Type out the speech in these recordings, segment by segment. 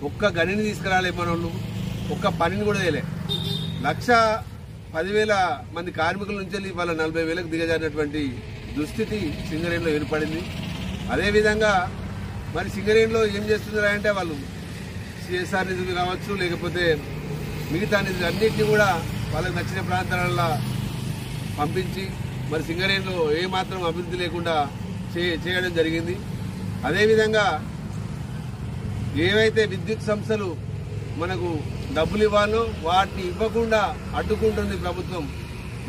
ఒక్క గనిని తీసుకురాలే మనోళ్ళు, ఒక్క పనిని కూడా చేయలే. 1,10,000 మంది కార్మికుల నుంచి ఇవాళ 40,000కు దిగజారినటువంటి దుస్థితి సింగరేణిలో ఏర్పడింది. అదేవిధంగా మరి సింగరేణిలో ఏం చేస్తున్నారంటే వాళ్ళు సిఎస్ఆర్ నిధులు కావచ్చు, లేకపోతే మిగతా నిధులు అన్నింటినీ కూడా వాళ్ళకి నచ్చిన ప్రాంతాలలో పంపించి మరి సింగరేణిలో ఏమాత్రం అభివృద్ధి లేకుండా చేయడం జరిగింది. అదేవిధంగా ఏవైతే విద్యుత్ సంస్థలు మనకు డబ్బులు ఇవ్వాలో వాటిని ఇవ్వకుండా అడ్డుకుంటుంది ప్రభుత్వం.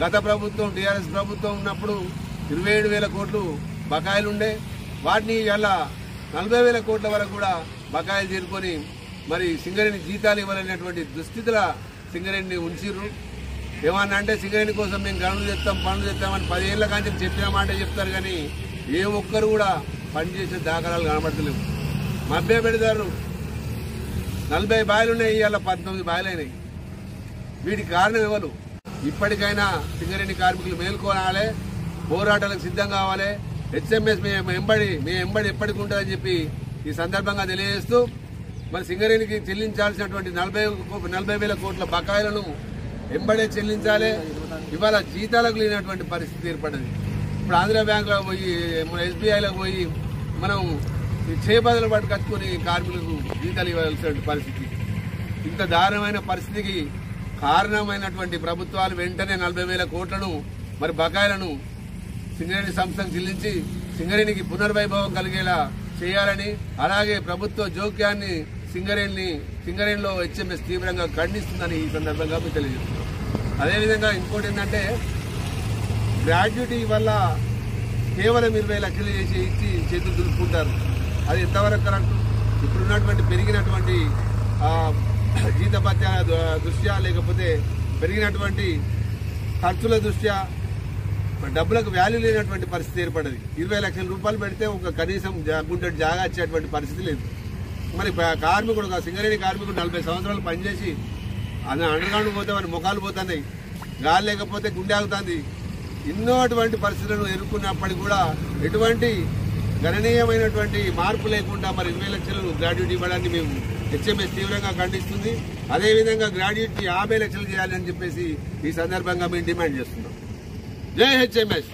గత ప్రభుత్వం టీఆర్ఎస్ ప్రభుత్వం ఉన్నప్పుడు 27,000 కోట్లు బకాయిలుండే, వాటిని ఇలా 40,000 కోట్ల వరకు కూడా బకాయిలు చేరుకొని మరి సింగరేణి జీతాలు ఇవ్వాలనేటువంటి దుస్థితుల సింగరేణిని ఉంచిర్రు. ఏమన్నా అంటే సింగరేణి కోసం మేము పనులు చేస్తామని 10 ఏళ్ల కాంచి చెప్పిన మాట చెప్తారు, కానీ ఏ ఒక్కరు కూడా పనిచేసే దాఖలాలు కనబడతలేవు. మభ్య పెడతారు. 40 బాయిలున్నాయి, ఇవాళ 19 బాయిలైనాయి. వీటికి కారణం ఎవరు? ఇప్పటికైనా సింగరేణి కార్మికులు మేల్కోవాలి, పోరాటాలకు సిద్ధం కావాలి. హెచ్ఎంఎస్ మేము ఎంబడి ఎప్పటికి ఉంటుందని చెప్పి ఈ సందర్భంగా తెలియజేస్తూ మరి సింగరేణికి చెల్లించాల్సినటువంటి 40,000 కోట్ల బకాయిలను ఎంబడే చెల్లించాలి. ఇవాళ జీతాలకు లేనటువంటి పరిస్థితి ఏర్పడింది. ఇప్పుడు ఆంధ్ర బ్యాంకులో పోయి మన ఎస్బీఐలో పోయి మనం చేపదలు పట్టుకొచ్చుకొని కార్మికులకు జీతాలు ఇవ్వాల్సిన పరిస్థితి. ఇంత దారుణమైన పరిస్థితికి కారణమైనటువంటి ప్రభుత్వాలు వెంటనే 40,000 కోట్లను మరి బకాయిలను సింగరేణి సంస్థకు చెల్లించి సింగరేణికి పునర్వైభవం కలిగేలా చేయాలని, అలాగే ప్రభుత్వ జోక్యాన్ని సింగరేణిలో హెచ్ఎంఎస్ తీవ్రంగా ఖండిస్తుందని ఈ సందర్భంగా మీకు తెలియజేస్తున్నాం. అదేవిధంగా ఇంకోటి ఏంటంటే గ్రాడ్యుటీ వల్ల కేవలం 20 లక్షలు ఇచ్చి చేతులు దులుపుకుంటారు. అది ఎంతవరకు కరెక్ట్? ఇప్పుడున్నటువంటి పెరిగినటువంటి జీతభత్యాల దృష్ట్యా, లేకపోతే పెరిగినటువంటి ఖర్చుల దృష్ట్యా డబ్బులకు వాల్యూ లేనటువంటి పరిస్థితి ఏర్పడది. 20 లక్షల రూపాయలు పెడితే ఒక కనీసం గుంటెడు జాగా వచ్చేటువంటి పరిస్థితి లేదు. మరి కార్మికుడు, సింగరేణి కార్మికుడు 40 సంవత్సరాలు పనిచేసి అండర్గ్రౌండ్ పోతే వారి ముఖాలు పోతున్నాయి, గాలి లేకపోతే గుండె ఆగుతుంది. ఎన్నో అటువంటి పరిస్థితులను ఎదుర్కొన్నప్పటికీ కూడా ఎటువంటి గణనీయమైనటువంటి మార్పు లేకుండా మరి 20 లక్షలు గ్రాడ్యుయేట్ ఇవ్వడాన్ని మేము హెచ్ఎంఎస్ తీవ్రంగా ఖండిస్తుంది. అదేవిధంగా గ్రాడ్యుయేట్ 50 లక్షలు చేయాలని చెప్పేసి ఈ సందర్భంగా మేము డిమాండ్ చేస్తున్నాం. జై హెచ్ఎంఎస్.